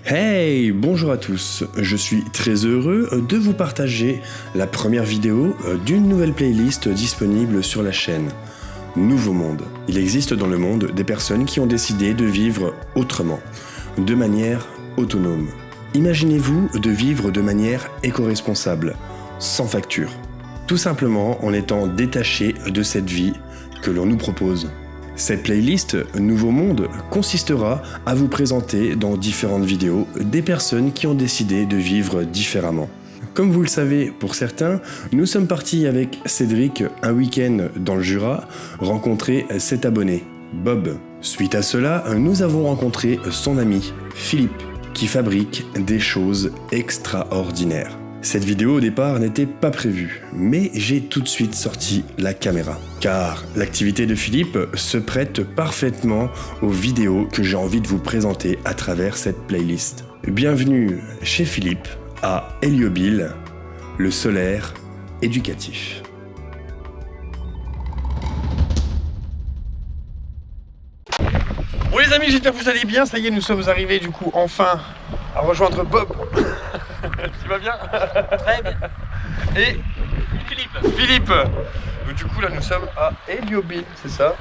Hey, bonjour à tous, je suis très heureux de vous partager la première vidéo d'une nouvelle playlist disponible sur la chaîne Nouveau Monde. Il existe dans le monde des personnes qui ont décidé de vivre autrement, de manière autonome. Imaginez-vous de vivre de manière éco-responsable, sans facture, tout simplement en étant détaché de cette vie que l'on nous propose. Cette playlist Nouveau Monde consistera à vous présenter dans différentes vidéos des personnes qui ont décidé de vivre différemment. Comme vous le savez pour certains, nous sommes partis avec Cédric un week-end dans le Jura rencontrer cet abonné, Bob. Suite à cela, nous avons rencontré son ami, Philippe, qui fabrique des choses extraordinaires. Cette vidéo au départ n'était pas prévue, mais j'ai tout de suite sorti la caméra. Car l'activité de Philippe se prête parfaitement aux vidéos que j'ai envie de vous présenter à travers cette playlist. Bienvenue chez Philippe à Héliobile, le solaire éducatif. Bon les amis, j'espère que vous allez bien. Ça y est, nous sommes arrivés du coup enfin à rejoindre Bob. Tu vas bien? Très bien. Et Philippe. Donc, du coup là nous sommes à Héliobile, c'est ça?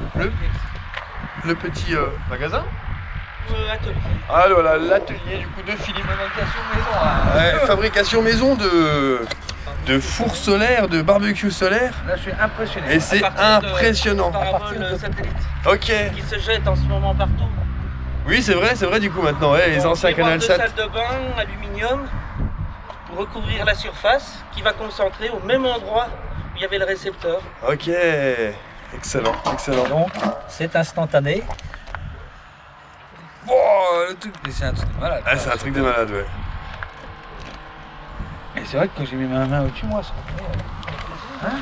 Le petit magasin? Atelier. Ah voilà, l'atelier du coup de Philippe. Fabrication maison. Ouais, fabrication maison de fours solaires, de barbecue solaire. Là, je suis impressionné. Et c'est impressionnant. Parabole satellite Ok. qui se jette en ce moment partout. Oui, c'est vrai du coup maintenant, ouais, les anciens Canal Deux 7. salles de bain, aluminium, pour recouvrir la surface, qui va concentrer au même endroit où il y avait le récepteur. Ok, excellent. Donc, c'est instantané. Oh, le truc. Et c'est un truc de malade. Ah, c'est un truc de malade, ouais. Et c'est vrai que quand j'ai mis ma main au-dessus, moi, ça. Hein?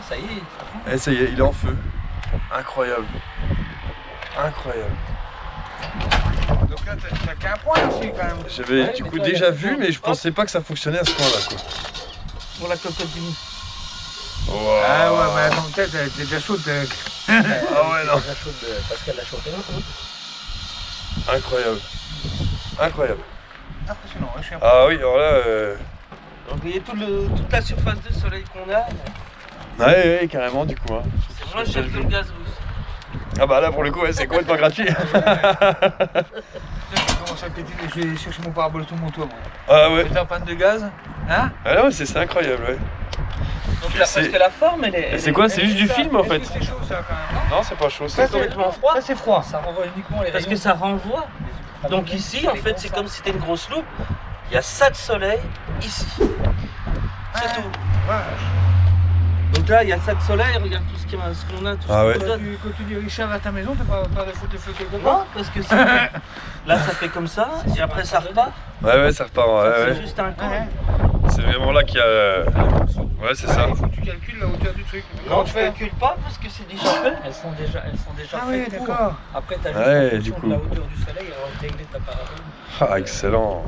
Ça y est. Eh, ça y est, il est en feu. Incroyable. Donc là, t'as qu'un point aussi quand même. J'avais Ouais, du mais coup toi, déjà il y a- vu, mais je pensais pas que ça fonctionnait à ce point-là, quoi. Pour la cocotte du nid. Wow. Ah ouais, mais attends, peut-être, elle était déjà chaude. Ah ouais, non. La chaude parce qu'elle l'a chauffé. Incroyable. Impressionnant, ouais, je suis impressionnant. Ah oui, alors là. Donc vous voyez toute la surface de soleil qu'on a, Ouais, carrément, du coup. Hein. c'est moins cher que le gaz russe. Ah bah là, pour le coup, ouais, c'est complètement gratuit. Je commence à péter, je vais chercher mon parabole sur mon toit, moi. Ah ouais. T'es en panne de gaz? Hein? Ah là, ouais, c'est incroyable, ouais. Donc là, parce que la forme, elle est. C'est quoi? C'est juste du film en fait? Est-ce que c'est chaud ça quand même? Non, c'est pas chaud, Ça, c'est c'est complètement froid. Ça, c'est froid. Ça renvoie uniquement les Parce rayons. que ça renvoie. Donc ici, en fait, c'est comme si c'était une grosse loupe. Il y a ça de soleil ici. C'est tout. Ouais. Donc là, il y a ça de soleil, regarde tout ce qu'on a, tout Ah ce ouais. qu'on Quand donne. tu dis Richard à ta maison, t'as pas de foutre de feu quelque part? Non, parce que là, ça fait comme ça, et après, ça repart. Ouais, ça repart. Ouais, C'est ouais. juste un camp. Ouais. C'est vraiment là qu'il y a. Ouais, c'est ça. Il faut que tu calcules la hauteur du truc. Non, tu calcules pas parce que c'est déjà fait. Elles sont déjà Ah faites oui, pour. d'accord. Après, t'as Ouais, juste du en fonction coup. de la hauteur du soleil, alors régler ta parabole. Ah, excellent.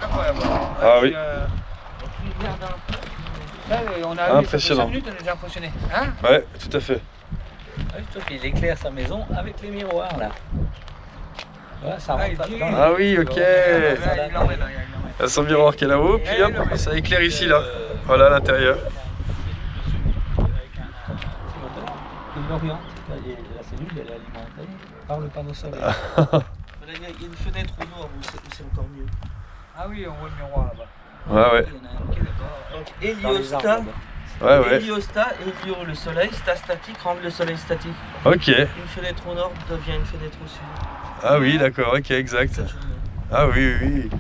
Incroyable. Ah oui. Donc, tu regardes un peu. Là, on a Impressionnant. 5 minutes, on est déjà impressionné. Hein? Ouais, tout à fait. Il éclaire sa maison avec les miroirs là. Voilà, ça Ah, rentre il dedans. Ah oui, ok. Il l'emmène, Il y a son miroir qui est là-haut, puis hop, ça éclaire ici, là. Voilà, à l'intérieur. Il oriente la cellule, elle est alimentée par le panneau solaire. Là, il y a une fenêtre au nord où c'est encore mieux. Ah oui, on voit le miroir là-bas. Ouais, ouais. Il y en a un qui est d'accord. Donc, Dans les héliostat. arbres, Ouais, ouais. Héliostat, hélio le soleil, sta statique, rendre le soleil statique. Ok. Une fenêtre au nord devient une fenêtre au sud. Ah oui, d'accord, ok, exact. Ça joue. Ah oui, oui.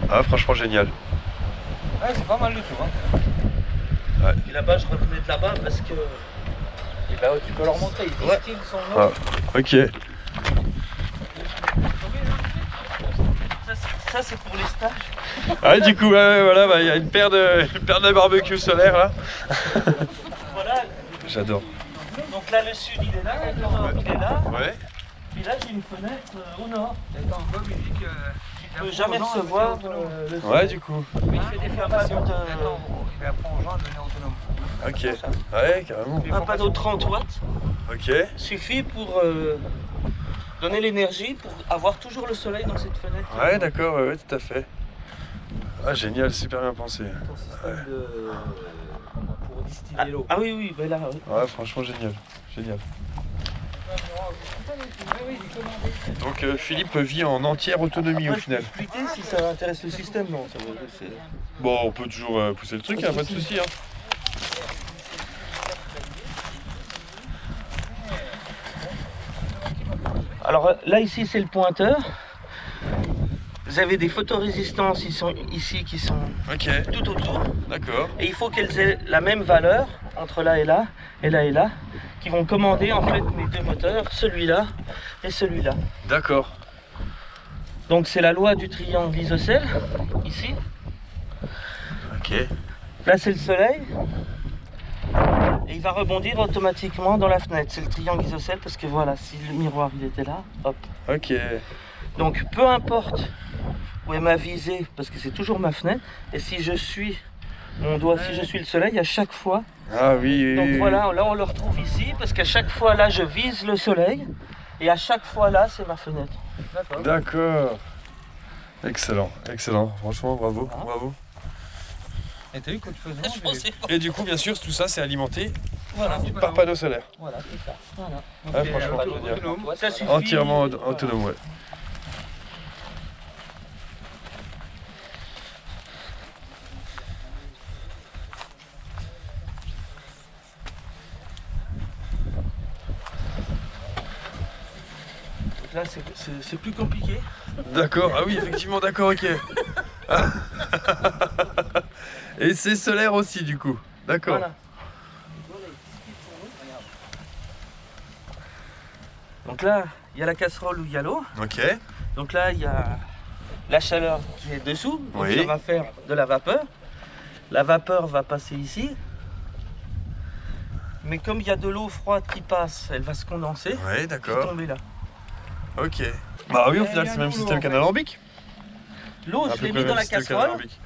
Ah, franchement, génial. Ouais, c'est pas mal du tout. Hein. Et là-bas, je revenais de là-bas parce que. Et bah, tu peux leur montrer, ils Ouais. distillent son Ah, eau. ok. Ça, c'est pour les stages. Ah, du coup, ouais, voilà, bah, il y a une paire de barbecue solaire là. Voilà. J'adore. Donc là, le sud, il est là, le nord, il est là. Ouais. Et là, j'ai une fenêtre au nord. Attends, Bob, il dit que. Il ne peut jamais recevoir le soleil. Ouais, du coup. Mais il fait des formations. de- Attends, il apprend aux gens à devenir autonome. Ok. Ouais, carrément. Un panneau 30 watts Ok. suffit pour donner l'énergie pour avoir toujours le soleil dans cette fenêtre. Ouais, d'accord, ouais, tout à fait. Ah, génial, super bien pensé. Ton système pour distiller l'eau. Ah oui, oui, ben là, oui. Ouais, franchement, génial. Génial. Donc, Philippe vit en entière autonomie au Après, je peux final. expliquer si ça intéresse le système, non ça va, c'est- Bon, on peut toujours pousser le truc, hein, pas de souci. Hein. Alors là, ici, c'est le pointeur. Vous avez des photorésistances ici qui sont Ok, tout autour. d'accord. Et il faut qu'elles aient la même valeur entre là et là, et là et là, qui vont commander en fait mes deux moteurs, celui-là et celui-là. D'accord. Donc c'est la loi du triangle isocèle, ici. Ok. Là c'est le soleil. Et il va rebondir automatiquement dans la fenêtre. C'est le triangle isocèle parce que voilà, si le miroir il était là, hop. Ok. Donc peu importe où est ma visée, parce que c'est toujours ma fenêtre, et si je suis mon doigt, si je suis le soleil, à chaque fois. Ah oui, oui. Donc oui, voilà, là on le retrouve ici, parce qu'à chaque fois là je vise le soleil, et à chaque fois là c'est ma fenêtre. oui. D'accord. Excellent, excellent. Franchement, bravo, bravo. Et t'as vu quand tu faisais Et du coup, bien sûr, tout ça, c'est alimenté Voilà, par panneau solaire. Voilà, c'est ça. voilà. Ah, franchement, génial. Ça suffit. Entièrement autonome, ouais. Donc là c'est plus compliqué. D'accord, ah oui, effectivement, d'accord, ok. Et c'est solaire aussi, du coup. D'accord. Voilà. Donc là, il y a la casserole où il y a l'eau. Ok. Donc là, il y a la chaleur qui est dessous. Donc Oui. ça va faire de la vapeur. La vapeur va passer ici. Mais comme il y a de l'eau froide qui passe, elle va se condenser Ouais, et d'accord. tomber là. Ok. Bah oui, au final, c'est le même système qu'un alambic. L'eau, À je peu l'ai près mis le dans même la système qu'un casserole. alambic.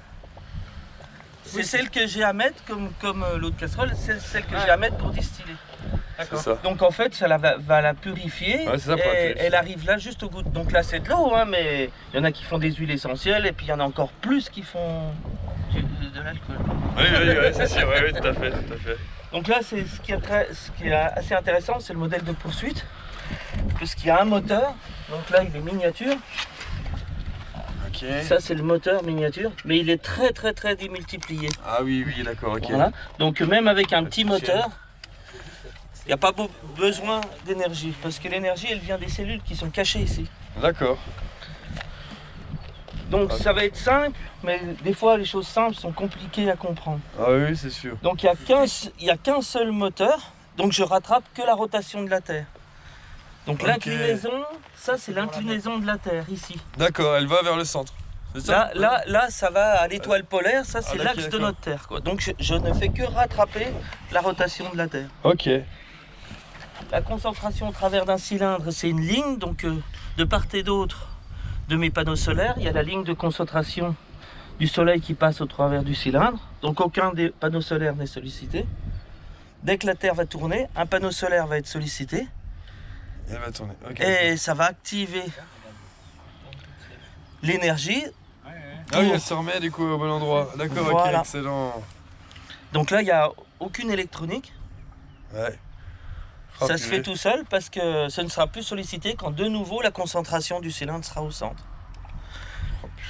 C'est celle que j'ai à mettre, comme l'autre casserole, c'est celle que j'ai à mettre pour distiller. C'est ça. Donc en fait, ça va la purifier Ouais, c'est ça, pour la et purifier. elle arrive là juste au goût. Donc là, c'est de l'eau, hein, mais il y en a qui font des huiles essentielles et puis il y en a encore plus qui font de l'alcool. Oui, c'est sûr, oui, tout à fait, tout à fait. Donc là, c'est ce qui est assez intéressant, c'est le modèle de poursuite, puisqu'il y a un moteur. Donc là, il est miniature. Ok. Ça, c'est le moteur miniature, mais il est très démultiplié. Ah oui, oui, d'accord, ok. Voilà. Donc même avec un petit moteur, il n'y a pas besoin d'énergie, parce que l'énergie, elle vient des cellules qui sont cachées ici. D'accord. Donc ça va être simple, mais des fois, les choses simples sont compliquées à comprendre. Ah oui, c'est sûr. Donc il n'y a qu'un seul moteur, donc je rattrape que la rotation de la Terre. Donc Ok. l'inclinaison, ça c'est l'inclinaison de la Terre, ici. D'accord, elle va vers le centre. C'est ça? Là, ça va à l'étoile polaire, ça c'est Ah, l'axe de d'accord. notre Terre, quoi. Donc je ne fais que rattraper la rotation de la Terre. Ok. La concentration au travers d'un cylindre, c'est une ligne, donc de part et d'autre de mes panneaux solaires, il y a la ligne de concentration du soleil qui passe au travers du cylindre. Donc aucun des panneaux solaires n'est sollicité. Dès que la Terre va tourner, un panneau solaire va être sollicité Elle va tourner. Ok. et ça va activer l'énergie. Ah oui, elle se remet du coup au bon endroit. D'accord, Voilà. ok, excellent. Donc là, il n'y a aucune électronique. Ouais. Ça Oh, se purée. fait tout seul parce que ce ne sera plus sollicité quand de nouveau la concentration du cylindre sera au centre.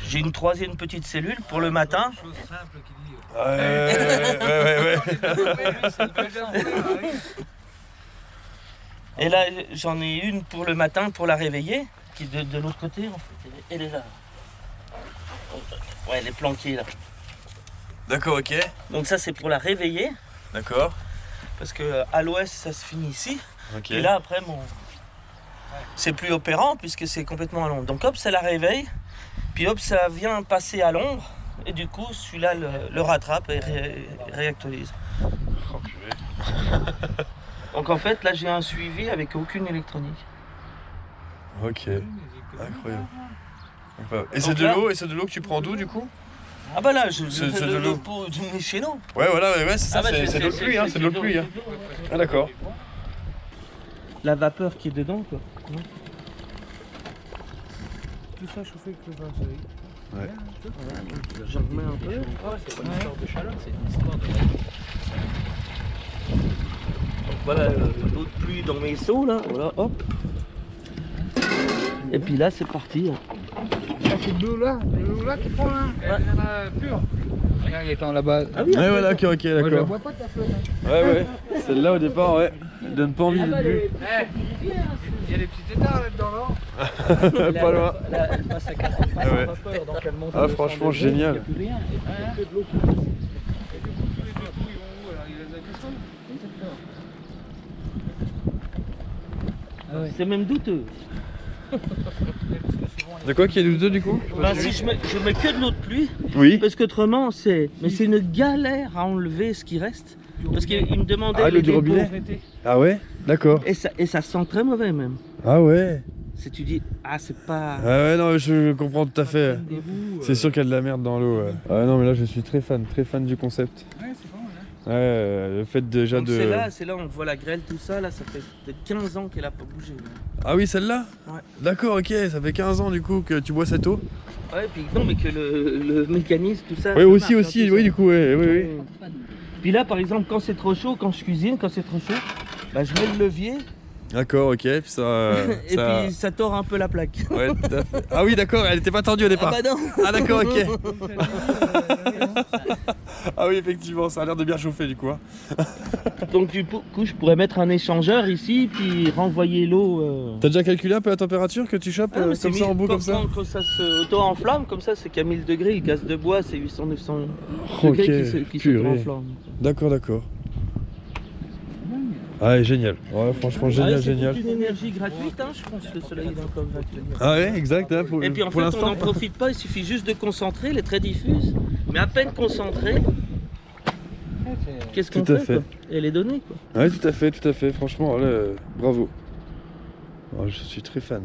J'ai une troisième petite cellule pour le matin. Chose simple qui dit. Ouais. Et là, j'en ai une pour le matin pour la réveiller, qui est de l'autre côté en fait. Elle est là. Ouais, elle est planquée là. D'accord, ok. Donc ça, c'est pour la réveiller, D'accord. parce que à l'ouest, ça se finit ici. Ok. Et là, après, c'est plus opérant puisque c'est complètement à l'ombre. Donc hop, ça la réveille, puis hop, ça vient passer à l'ombre, et du coup, celui-là le rattrape et réactualise. Oh, purée. Donc en fait, là, j'ai un suivi avec aucune électronique. Ok. Incroyable. Incroyable. Et Donc c'est de là- l'eau, que tu prends d'où du coup? Ah bah là, C'est de l'eau. de chez nous. Ouais, voilà, ouais, c'est ça, Ah bah, c'est de l'eau de pluie, hein, c'est de l'eau de pluie. Hein. Ah d'accord. La vapeur qui est dedans, quoi. tout ça chauffé avec le vin soleil. Ouais. J'en remets un peu. C'est pas une histoire de chaleur, c'est une histoire de. Donc voilà l'eau de pluie dans mes seaux là, voilà, hop. Et puis là c'est parti. Ah, c'est de l'eau là qui prend là. Elle en a pure. Regarde, il est en là-bas. Ah oui, Ouais, voilà, ok, Moi je la d'accord. bois pas ta flotte. Hein. Ouais. Celle-là au départ, ouais. Elle donne pas envie de bu. Il y a des petits étards là-dedans, non? Pas loin. Elle passe à 4 Ah ouais. vapeur, donc elle monte. Ah, à 200 franchement, degrés, génial. Il n'y a plus rien. Et puis il y a que de l'eau qui Et passe. du coup, tous les deux coups, ils vont où alors? Il y a la descente? c'est même douteux. De quoi qui est douteux du coup? Bah, si je mets que de l'eau de pluie, Oui. parce qu'autrement c'est une galère à enlever ce qui reste. Parce qu'il me demandait Ah, l'eau les du dépôts. robinet. Ah ouais? D'accord. Et ça sent très mauvais même. Ah ouais. Si tu dis, ah c'est pas... Ah ouais, non, je comprends tout à fait. Des bouts. C'est sûr qu'il y a de la merde dans l'eau. Ouais. Ah non, mais là je suis très fan du concept. Ouais, c'est pas mal. Hein. Ouais, le fait déjà Donc de. c'est là on voit la grêle, tout ça, là ça fait peut-être 15 ans qu'elle a pas bougé. Là. Ah oui, celle-là? Ouais. D'accord, ok, ça fait 15 ans du coup que tu bois cette eau. Ouais, puis non mais que le mécanisme, tout ça... Oui, ça aussi, marche, hein, tout oui, ça. du coup, oui. Puis là par exemple quand c'est trop chaud, quand je cuisine, quand c'est trop chaud, bah, je mets le levier D'accord, ok, puis ça. et puis ça tord un peu la plaque. Ouais, tout à fait. Ah oui, d'accord, elle était pas tendue au départ. Ah bah non. Ah d'accord, ok. Ah oui, effectivement, ça a l'air de bien chauffer du coup. Hein. Donc du coup je pourrais mettre un échangeur ici, puis renvoyer l'eau... T'as déjà calculé un peu la température que tu chopes Ah, mais c'est comme ça en bout comme ça? Quand ça se auto-enflamme comme ça, c'est qu'à 1000 degrés, le gaz de bois c'est 800-900 Ok, degrés qui purée. s'auto-enflamme. D'accord. Ah, génial. Ouais, franchement, génial. C'est toute une énergie gratuite, hein, je pense, le soleil est encore gratuit. Ah ouais, exact, hein, pour Et puis en pour fait, on l'instant. n'en profite pas, il suffit juste de concentrer, elle est très diffuse, mais à peine concentrée, qu'est-ce qu'on Tout à fait, fait. quoi? Elle est donnée quoi. Ouais, tout à fait. Franchement, là, bravo. Oh, je suis très fan.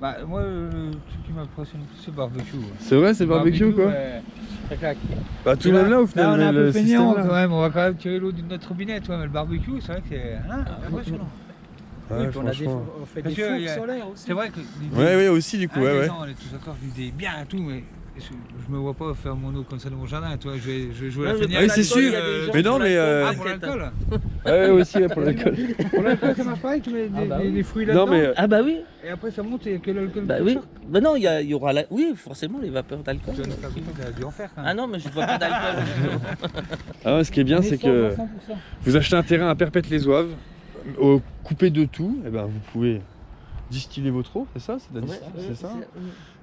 Bah, moi, le truc qui m'impressionne le plus, c'est le barbecue. Ouais. C'est vrai, c'est barbecue quoi? Ouais, ça claque. Bah, tout le même là au final. Là, on est un peu système, feignant là. quand même, on va quand même tirer l'eau de notre robinet, toi, mais le barbecue, c'est vrai que c'est impressionnant. Ouais, Oui, puis franchement. on fait Parce des que fours y a- solaires aussi. C'est vrai que. Ouais, aussi du coup, les ouais. gens, on est tous d'accord, je dis bien et tout, mais je me vois pas faire mon eau comme ça dans mon jardin, toi, je vais jouer à la Ouais, feignasse. oui, c'est l'alcool, sûr. il y a des gens Mais non, pour mais, l'alcool, Ah, pour t'inquiète, hein. l'alcool. Ouais, aussi, ouais, pour l'alcool. Pour l'alcool, ça marche pareil, tu mets Ah bah oui. des fruits Non, là-dedans, mais. Ah bah oui, et après ça monte, il n'y a que l'alcool. bah qui oui. sort. Bah non, il y aura la... Oui, forcément les vapeurs d'alcool. Tu vas nous faire goûter, t'as dû en faire quand Ah même. non, mais je vois pas d'alcool. Ah ouais, ce qui est bien, c'est que vous achetez un terrain à Perpète-les-Oives, coupé de tout, et ben vous pouvez distiller votre eau, c'est ça? C'est ça?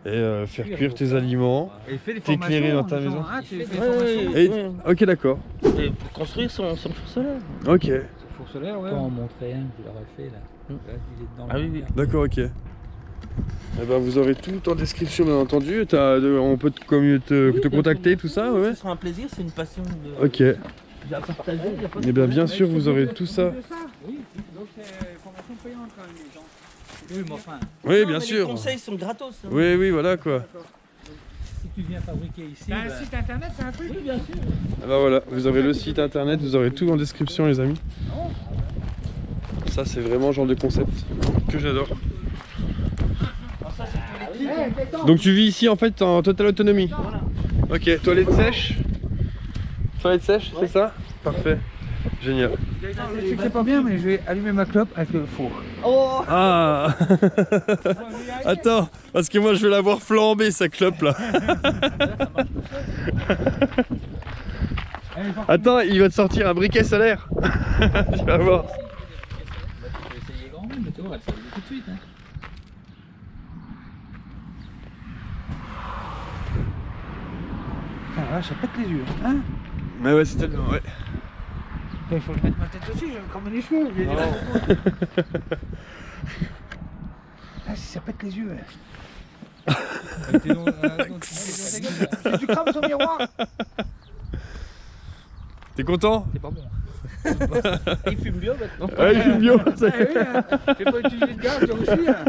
Et faire cuire tes aliments. Et il fait des T'éclairer formations, dans ta les gens, maison. hein, tu fais des Ouais, formations. ouais, Et... ouais. Ok, d'accord. Et pour construire son four solaire. Ok, Four solaire, ouais. Quand on montrait un que je leur ai fait là. Hmm. Là, il est dans Ah le oui, oui. bouquin. d'accord, ok. Eh ben, vous aurez tout en description, bien entendu. On peut te contacter, tout ça, ouais. Ce sera un plaisir, c'est une passion de... Ok. à partager. Y a pas de Eh bien, problème. bien sûr, vous aurez tout ça. Oui, donc c'est formation payante quand même, les gens. Oui, mais enfin, Oui, Non, bien mais sûr. Les conseils sont gratos. hein. Oui, voilà quoi. Si tu viens fabriquer ici, t'as un bah, site internet, c'est un truc? Oui, bien sûr. Ah bah voilà, vous aurez le site internet, vous aurez tout en description, les amis. Ça, c'est vraiment le genre de concept que j'adore. Alors ça, c'est tous les trucs. Donc, tu vis ici en fait en totale autonomie. Voilà. Ok, toilette sèche. Toilette sèche, c'est ça? Parfait. Génial. Je sais que c'est pas bien, mais je vais allumer ma clope avec le four. Oh Ah Attends, parce que moi je vais la voir flamber sa clope là. Attends, il va te sortir un briquet solaire. Tu vas voir. tu peux essayer grand, mais tu vois, elle s'allume tout de suite. Hein. Ah la vache, ça pète les yeux. Hein? Mais ouais, c'est tellement. Ouais. Il faut que je mette ma tête aussi, j'ai encore mes cheveux. je vais dire. Ah, si ça pète les yeux. Ouais. Si tu crames son miroir. T'es content? C'est pas bon. Il fume bien maintenant. Ouais, il fume bio. Ah oui, hein. J'ai pas utilisé de gaz, toi aussi. Hein.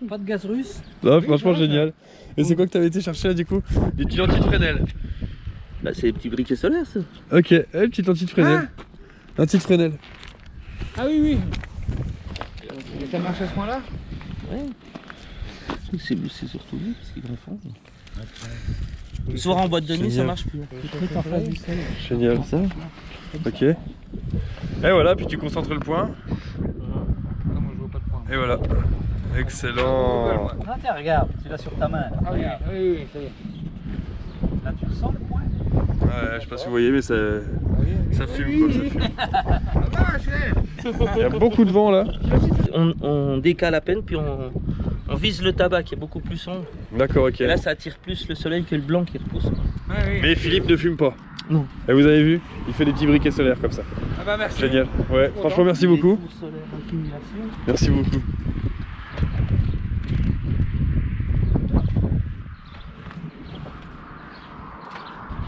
Pas de gaz russe. Non, franchement génial. Et c'est quoi que t'avais été chercher là du coup? Des petits lentilles de Fresnel. Bah, c'est les petits briquets solaires, ça. Ok, petite lentille de Fresnel. Lentille de Fresnel. Ah oui, oui. Et ça marche à ce point-là? Ouais. C'est surtout lui parce qu'ils en font. Le soir en boîte de nuit, ça marche plus. Génial. Ça. Ok. Et voilà, puis tu concentres le point. Non, moi je vois pas de point. Et voilà. Excellent. Ah tiens, regarde, tu l'as sur ta main. Là. Ah oui, Regarde. oui, ça y est. Là, tu le sens le point? Ouais, je sais pas si vous voyez, mais ça fume quoi, ça fume. Ah, je l'ai. Il y a beaucoup de vent là. On décale à peine, puis on vise le tabac qui est beaucoup plus sombre. D'accord, ok. Et là, ça attire plus le soleil que le blanc qui repousse. Ah, oui. Mais Philippe ne fume pas. Non. Et vous avez vu, il fait des petits briquets solaires comme ça. Ah bah merci. Génial. Ouais, franchement, merci beaucoup. Les solaires, accumulation. Merci beaucoup.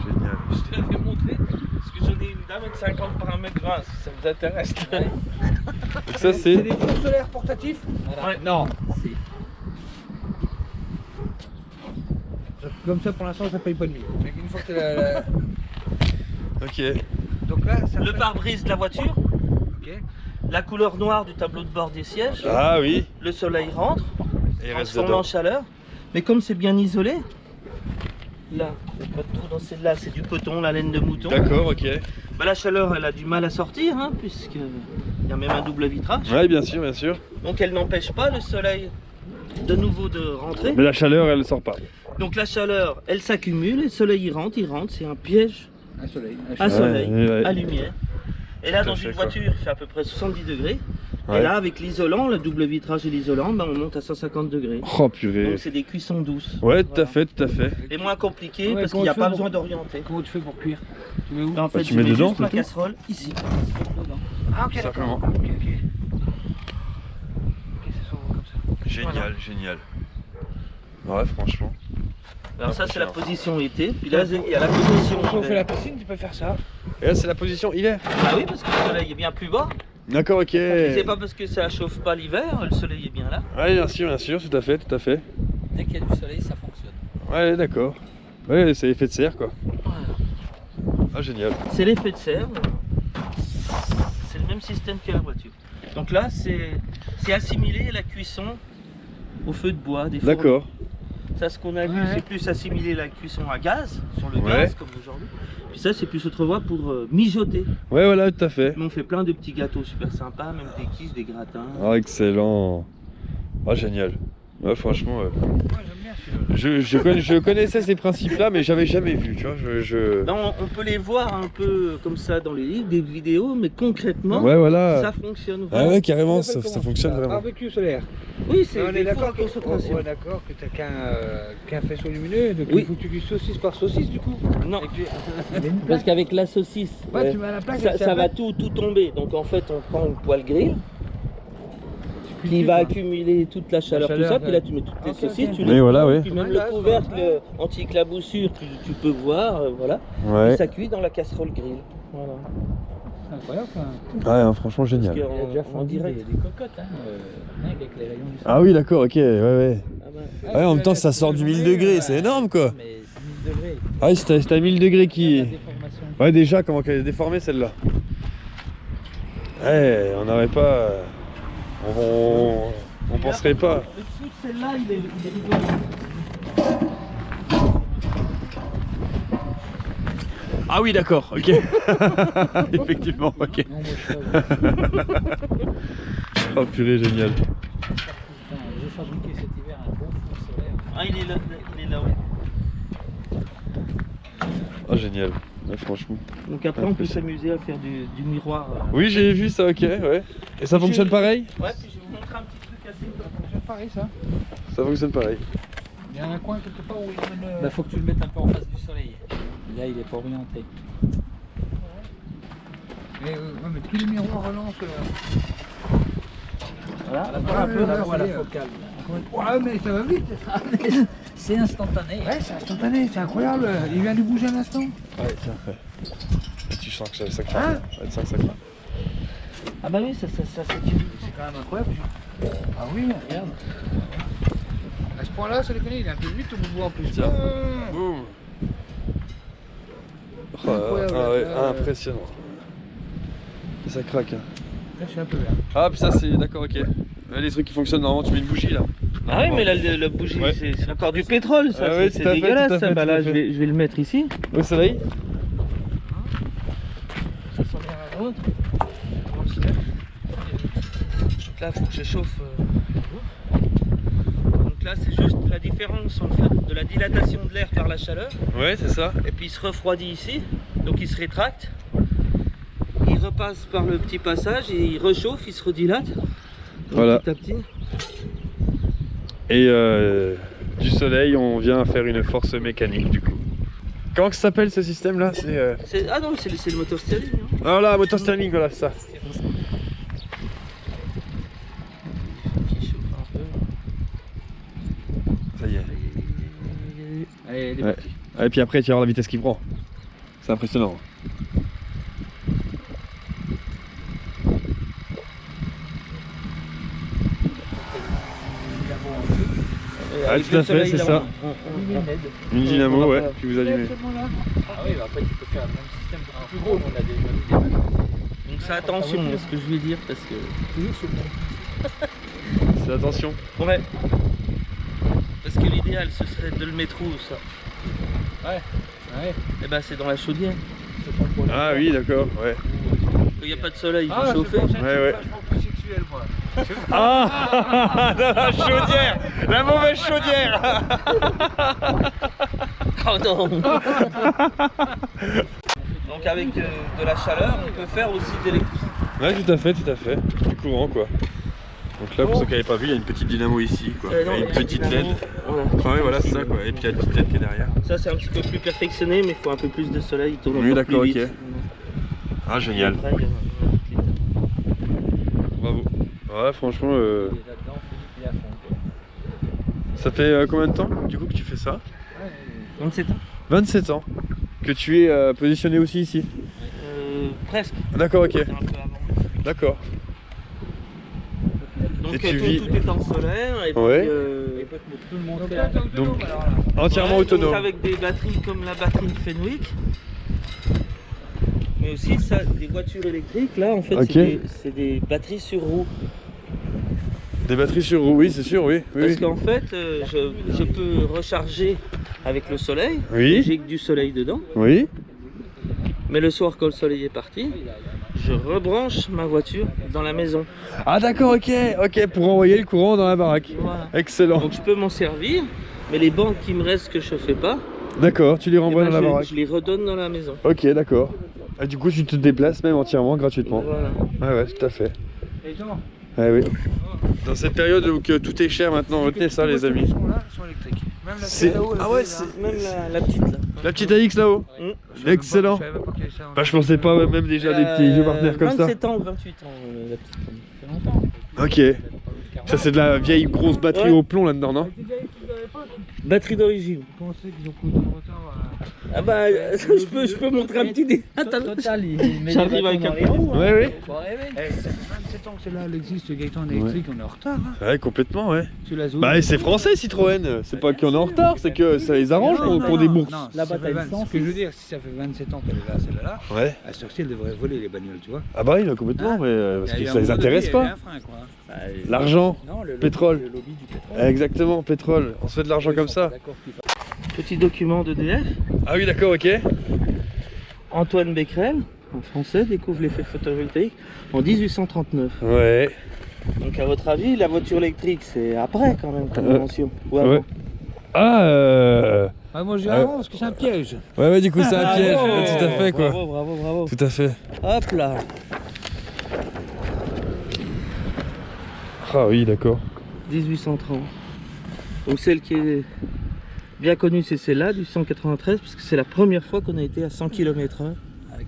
Génial. Je te l'avais montré parce que j'en ai une d'un mètre 50 par 1m20 si ça vous intéresse. Donc ça C'est c'est... des fours solaires portatifs? Ouais. Non. Si. Comme ça pour l'instant ça paye pas de nuit. Mais une fois que la... Ok. Donc là, ça Le fait- pare-brise de la voiture, Ok. la couleur noire du tableau de bord des sièges, Ah oui. le soleil rentre, Et il reste transforme dedans. en chaleur. Mais comme c'est bien isolé, là, il n'y a pas de trou dans celle-là, c'est du coton, la laine de mouton. D'accord, ok. Bah, la chaleur, elle a du mal à sortir, hein, puisqu'il y a même un double vitrage. Ouais, bien sûr, bien sûr. Donc elle n'empêche pas le soleil de nouveau de rentrer. Mais la chaleur, elle sort pas. Donc la chaleur, elle s'accumule et le soleil il rentre, c'est un piège Un soleil. à soleil, ouais. à lumière. Et là, Tout à dans fait, une quoi. voiture, il fait à peu près 70 degrés. Ouais. Et là, avec l'isolant, le double vitrage et l'isolant, bah, on monte à 150 degrés. Oh purée. Donc c'est des cuissons douces. Ouais, tout à Voilà. fait, tout à fait. Et moins compliqué Ouais, parce comment qu'il n'y a tu pas fais besoin pour- d'orienter. Comment tu fais pour cuire? Tu mets où? En fait, tu je mets mets dedans, juste ma c'est tout casserole ici. Ah ok, d'accord. Simplement. Ok, ok. Ok, ça s'ouvre comme ça. Génial, génial. Ouais, franchement. Alors ça, c'est la Impressionnant. position été. Puis là, il y a la position Quand on fait hiver. la piscine, tu peux faire ça. Et là, c'est la position hiver. Ah oui, parce que le soleil est bien plus bas. D'accord, ok. C'est pas parce que ça chauffe pas l'hiver, le soleil est bien là. Ouais, bien sûr, tout à fait, tout à fait. Dès qu'il y a du soleil, ça fonctionne. Ouais, d'accord. Ouais, c'est effet de serre, quoi. Voilà. Ah, génial. C'est l'effet de serre. C'est le même système que la voiture. Donc là, c'est assimiler la cuisson au feu de bois des fourneaux. D'accord. Ça, ce qu'on a vu, Ouais. c'est plus assimiler la cuisson à gaz, sur le Ouais. gaz, comme aujourd'hui. Puis ça, c'est plus autrefois pour mijoter. Ouais, voilà, tout à fait. Mais on fait plein de petits gâteaux super sympas, même des quiches, des gratins. Ah, excellent. Ah, génial. Ouais, franchement, Ouais, j'aime bien celui-là. je connaissais ces principes-là, mais j'avais jamais vu, tu vois. Non, on peut les voir un peu comme ça dans les livres, des vidéos, mais concrètement, Ouais, voilà. ça fonctionne Ah vraiment. ouais, carrément, Ça s'appelle ça comment, fonctionne ça? vraiment. Barbecue solaire. Oui, c'est On est des d'accord fours à que, concentration. ouais, d'accord que t'as qu'un faisceau lumineux, donc Oui. il faut que tu cuises saucisse par saucisse du coup. Non, Et puis- parce qu'avec la saucisse, Ouais, tu mets à la plaque. ça va tout tomber. Donc en fait, on prend une poêle grill qui va accumuler toute la chaleur, tout ça. Puis là, tu mets toutes les Ok, saucisses, ok. tu Oui, les voilà, prends, oui. puis même Ouais, le là, couvercle anti-éclaboussure, tu peux voir, voilà. Ouais. Et ça cuit dans la casserole grill. Voilà. C'est incroyable quand même. Ouais, hein, franchement, Parce génial. que en direct. des cocottes, hein, avec les rayons du soleil. Ah oui, d'accord, ok, ouais. Ah bah, Ouais, en même temps, ça sort du 1000 degrés, c'est énorme, quoi. Mais c'est 1000 degrés. Ah oui, c'est à 1000 degrés La qui... déformation. Ouais, déjà, comment qu'elle est déformée, celle-là. Ouais, on n'aurait pas... On penserait pas. Le dessous de celle-là, il est rigolo. Ah oui, d'accord, ok. Effectivement, ok. Non, moi je suis Oh purée, génial. Putain, j'ai fabriqué cet hiver un bon four solaire. Ah, il est là, ouais. Oh génial, ouais, franchement. Donc après, on peut s'amuser à faire du miroir. Oui, j'ai vu ça, ok, ouais. Et ça fonctionne pareil? Ouais, puis je vais vous montrer un petit truc assez. Ça fonctionne pareil ça. Ça fonctionne pareil. Il y a un coin quelque part où il y a une... Bah, faut que tu le mettes un peu en face du soleil. Là, il est pas orienté. Mais, ouais, mais tous les miroirs relancent. Voilà. Voilà, un peu là, la voie, la c'est- focale. Ouais, mais ça va vite. C'est instantané. Ouais, c'est instantané, c'est incroyable. Il vient de bouger un instant. Ouais, tiens, ouais. Et tu sens que ça craque. Hein? Ouais, tu sens que ça craque. Ah bah oui, ça c'est C'est quand même incroyable. Ah oui, regarde. À ce point-là, ça déconne, il est un peu vite au bout en plus. Tiens. Boum. Oh, Incroyable. ah ouais, impressionnant. Et ça craque. Hein. Là, je suis un peu vert. Ah, puis ça, c'est... D'accord, ok. Là, les trucs qui fonctionnent normalement, tu mets une bougie là. Ah oui, mais là, la bougie, Ouais. c'est encore du pétrole, ça. Ah ouais, c'est tout à fait, dégueulasse, tout à ça. fait, Bah tout à là, fait. je vais le mettre ici. Au soleil. Ça s'en vient à l'autre. Donc là, il faut que je chauffe. Donc là, c'est juste la différence en fait de la dilatation de l'air par la chaleur. Ouais, c'est ça. Et puis il se refroidit ici, donc il se rétracte. Il repasse par le petit passage et il réchauffe, il se redilate. Donc, Voilà. Petit à petit. Et du soleil, on vient faire une force mécanique du coup. Comment que ça s'appelle ce système là? Ah non, c'est le moteur Stirling. Hein. Ah là, moteur Stirling, voilà, c'est ça. Qui chauffe un peu. Ça y est. Allez, elle est Ouais. partie. Et puis après, tu vas voir la vitesse qu'il prend. C'est impressionnant. Et Ah, avec tout à le fait, soleil, c'est là, ça. on- Une dynamo, on va ouais, pas- puis vous allumez. Ah oui, bah après tu peux faire le même système beaucoup plus gros, on a déjà vu des magasins. Donc c'est attention à ce que je vais dire parce que. Toujours sur le bon. C'est attention. Ouais. Parce que l'idéal ce serait de le mettre où ça? Ouais. Et ben c'est dans la chaudière. C'est pas le problème. Ah oui, d'accord, ouais. Quand il n'y a pas de soleil, il faut Ah, chauffer. c'est Ouais. vachement plus sexuel, moi. Ah la chaudière, la mauvaise chaudière. Oh non. Donc avec de la chaleur, on peut faire aussi de l'électricité. Ouais, tout à fait, du courant quoi. Donc là, pour ceux qui n'avaient pas vu, il y a une petite dynamo ici quoi. Non, Et une petite LED. Voilà. Ah ouais, voilà, c'est ça quoi. Et puis il y a une petite LED qui est derrière. Ça c'est un petit peu plus perfectionné, mais il faut un peu plus de soleil. Il tourne Oui, encore d'accord, plus vite. ok. Ah, génial. Après, il y a toutes les tables. Bravo. Ouais, franchement, Et là-dedans, Philippe, il est à fond, quoi. ça fait combien de temps du coup que tu fais ça? 27 ans. 27 ans. Que tu es positionné aussi ici? Presque. D'accord, ok. C'est un peu avant. D'accord. Donc Et tu vis- tout est en solaire et puis Ouais. Il peut tout le monde Donc faire. là, t'es autonome, Donc- alors là. Entièrement ouais, autonome. donc avec des batteries comme la batterie de Fenwick. Mais aussi ça, des voitures électriques là en fait Ok. c'est des batteries sur roues. Des batteries sur roue, oui, c'est sûr, oui. Parce Oui. qu'en fait je peux recharger avec le soleil. Oui. J'ai que du soleil dedans. Oui. Mais le soir quand le soleil est parti, je rebranche ma voiture dans la maison. Ah d'accord, ok, ok, pour envoyer le courant dans la baraque. Voilà. Excellent. Donc je peux m'en servir, mais les bandes qui me restent que je fais pas, D'accord, tu les eh renvoies ben, dans la je baraque. les redonne dans la maison. Ok, d'accord. Et du coup, tu te déplaces même entièrement gratuitement. Voilà. Ouais, ouais, tout à fait. Et donc, Ouais, oui. Dans cette période où tout est cher maintenant, retenez ça les amis. Ils sont là, ils sont électriques. Même la C'est- là-haut, Ah là, ouais, là. c'est- Même la petite là. La petite AX là-haut. Mm. Je savais même Excellent. pas- je savais même pas qu'il y avait ça en- Bah, je pensais pas même déjà des petits vieux partenaires comme ça. 27 ans ou 28 ans la petite. Ça fait longtemps. Ok. Ça c'est de la vieille grosse batterie Ouais. au plomb là-dedans, non? C'était déjà électrique à l'époque. Batterie d'origine. Comment c'est qu'ils ont pris autant de retard Ah bah je peux montrer un petit dé. Attends. Total, J'arrive avec un peu. Ouais, ouais. Eh, ça fait 27 ans que celle-là elle existe, le Gaëtan électrique, on est en retard. Hein. Ouais, complètement, ouais. Sur la zone. Bah, c'est français Citroën. C'est pas qu'on est en retard, c'est que ça les arrange pour des bourses. Non, La si ça bataille fait de sens. Ce que je veux dire, si ça fait 27 ans qu'elle est là, celle-là, Ouais. à cette heure-ci, elle devrait voler les bagnoles, tu vois. Ah bah oui, là, complètement, Hein mais parce Il y que a ça un les moment donné, intéresse il y avait pas. un frein, quoi. L'argent, Non, le lobby- pétrole. Le lobby du pétrole. Exactement, pétrole. On se fait de l'argent comme ça. D'accord qu'il faut- Petit document d'EDF. Ah oui, d'accord, ok. Antoine Becquerel, un Français, découvre l'effet photovoltaïque en 1839. Ouais. Donc à votre avis, la voiture électrique, c'est après quand même comme invention. Ou avant. Ouais. Ah Ah, moi, j'ai Ouais. avant parce que c'est un piège. Ouais, ouais, du coup, c'est un piège. Bravo. Ouais, tout à fait, quoi. Bravo. Tout à fait. Hop là. Ah oui, d'accord. 1830. Donc celle qui est bien connue, c'est celle-là, du 193, parce que c'est la première fois qu'on a été à 100 km/h.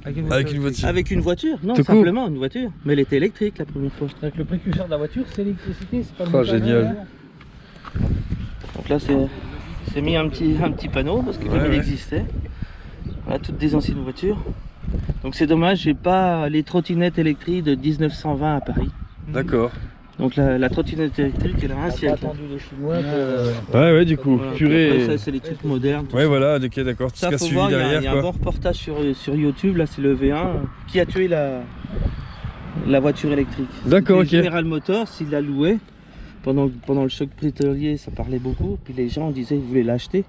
Avec une voiture. Avec une voiture, non, Tout court. simplement une voiture. Mais elle était électrique la première fois. C'est-à-dire que le précurseur de la voiture, c'est l'électricité, c'est pas le Oh, moteur. génial. Donc là, c'est mis un petit panneau, parce que comme Ouais, il ouais. existait. Voilà, toutes des anciennes voitures. Donc c'est dommage, j'ai pas les trottinettes électriques de 1920 à Paris. D'accord. Donc la trottinette électrique, elle a un On n'a pas siècle. attendu les Chinois que... Ouais, ouais, du coup. Voilà, puis après, Purée. ça, c'est les trucs modernes. tout Ouais, ça. voilà, ok, d'accord. Tout ce Ça, qui a faut suivi voir, il y a derrière, un bon quoi. reportage sur YouTube, là c'est le V1, qui a tué la voiture électrique. D'accord, C'était ok. General Motors, il l'a loué. Pendant le choc pétrolier, ça parlait beaucoup. Puis les gens disaient qu'ils voulaient l'acheter.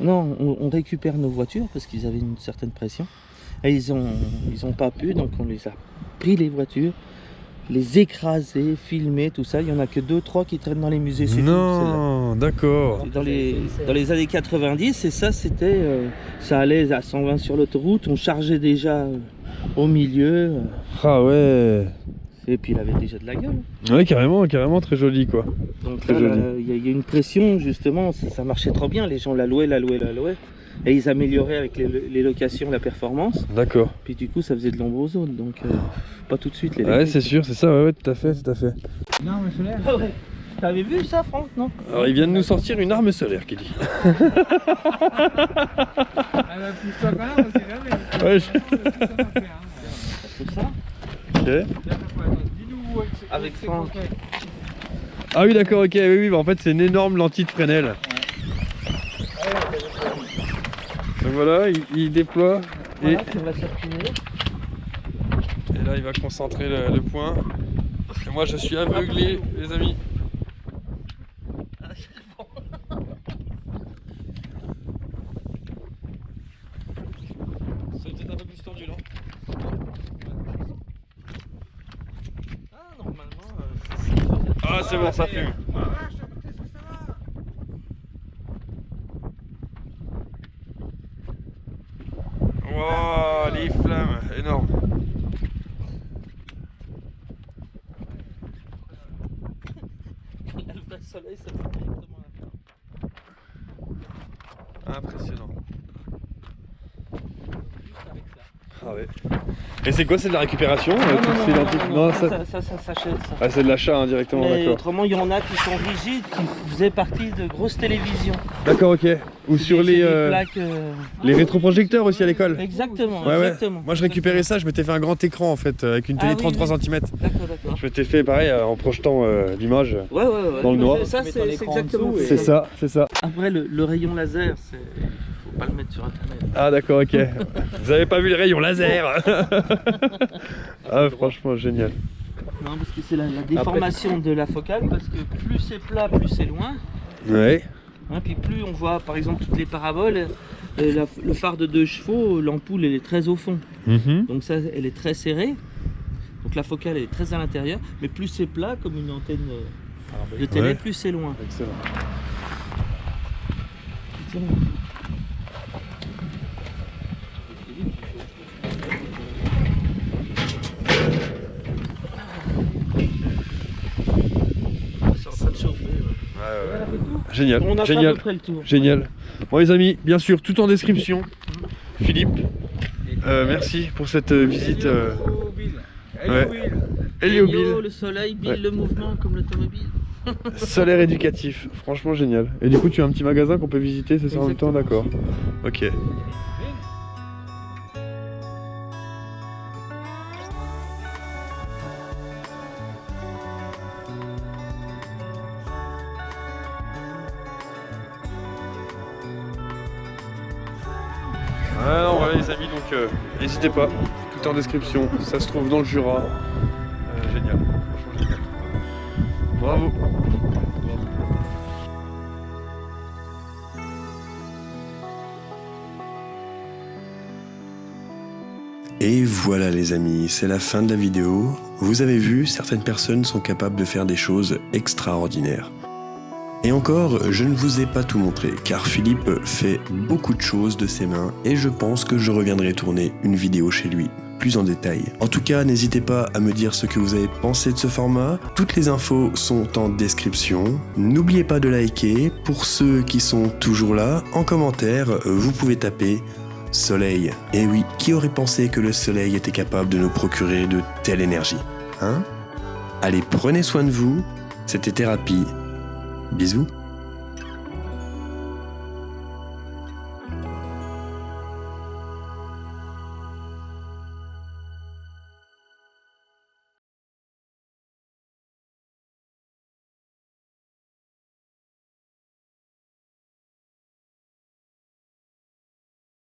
Non, on récupère nos voitures parce qu'ils avaient une certaine pression. Et ils ont pas pu, donc on les a pris les voitures, les écrasées, filmées, tout ça. Il y en a que 2-3 qui traînent dans les musées. C'est tout, Non, d'accord. dans les années 90, et ça c'était, ça allait à 120 sur l'autoroute, on chargeait déjà au milieu, Ah ouais. et puis il avait déjà de la gueule. Ouais, carrément, carrément très joli quoi. Donc Très là, joli. il y a une pression justement, ça marchait trop bien, les gens la louaient, et ils amélioraient avec les locations la performance, D'accord. puis du coup ça faisait de l'ombre aux autres, donc pas tout de suite les Ouais, c'est sûr, c'est ça, ouais, tout à fait, tout à fait. Non, mais solaire. Ah ouais. T'avais vu ça, Franck, non? Alors, il vient de nous sortir une arme solaire, qui dit. Ah bah, pousse-toi quand même, on sait jamais. Ouais, C'est ça? Ok. Dis-nous Avec Franck. Ah oui, d'accord, ok, oui, bah, en fait, c'est une énorme lentille de Fresnel. Donc voilà, il déploie et Voilà, ça va circuler. là, il va concentrer le point. Et moi, je suis aveuglé, les amis. C'est peut-être un peu plus tendu, non? Ah, normalement, Ah, c'est bon, ça fume. Wow, les flammes, énorme. le vrai soleil, ça fait directement la flamme. Impressionnant. Juste avec ça. Ah ouais. Et c'est quoi, c'est de la récupération Non, toutes ces lentilles Non, ça... ça s'achète, ça. Ah, c'est de l'achat hein, directement, Mais d'accord. autrement, il y en a qui sont rigides, qui faisaient partie de grosses télévisions. D'accord, ok. Ou sur C'est les, des plaques, les rétroprojecteurs aussi à l'école. Exactement, Ouais, ouais. exactement. Moi je récupérais ça, je m'étais fait un grand écran en fait, avec une télé Ah oui, 33 oui. cm. D'accord, d'accord. Je m'étais fait pareil en projetant l'image. Ouais, ouais. Dans le noir. Ça, Tu mets ton c'est écran en exactement dessous et- C'est ça, c'est ça. Après, le rayon laser, faut pas le mettre sur internet. Ah d'accord, ok. Vous avez pas vu les rayons laser? Ah franchement génial. Non, parce que c'est la déformation de la focale, parce que plus c'est plat, plus c'est loin. Ouais. Hein, puis plus on voit, par exemple, toutes les paraboles, le phare de 2 chevaux, l'ampoule, elle est très au fond. Mhm. Donc ça, elle est très serrée. Donc la focale, elle est très à l'intérieur. Mais plus c'est plat, comme une antenne de télé, Ouais. plus c'est loin. Excellent. C'est en train de chauffer. Génial, On a fait à génial, peu près le tour. génial. Bon les amis, bien sûr, tout en description. Philippe, merci pour cette visite. Ouais. Helio Bill, Le soleil, Bill, Ouais. le mouvement, comme l'automobile. solaire éducatif, franchement génial. Et du coup tu as un petit magasin qu'on peut visiter, c'est ça en même temps, d'accord. Ok. Ah non, voilà les amis, donc n'hésitez pas, tout est en description, ça se trouve dans le Jura. Génial, franchement génial. Bravo. Et voilà les amis, c'est la fin de la vidéo. Vous avez vu, certaines personnes sont capables de faire des choses extraordinaires. Et encore, je ne vous ai pas tout montré, car Philippe fait beaucoup de choses de ses mains et je pense que je reviendrai tourner une vidéo chez lui, plus en détail. En tout cas, n'hésitez pas à me dire ce que vous avez pensé de ce format. Toutes les infos sont en description. N'oubliez pas de liker. Pour ceux qui sont toujours là, en commentaire, vous pouvez taper soleil. Et oui, qui aurait pensé que le soleil était capable de nous procurer de telle énergie, hein? Allez, prenez soin de vous. C'était Thérapie. Bisous.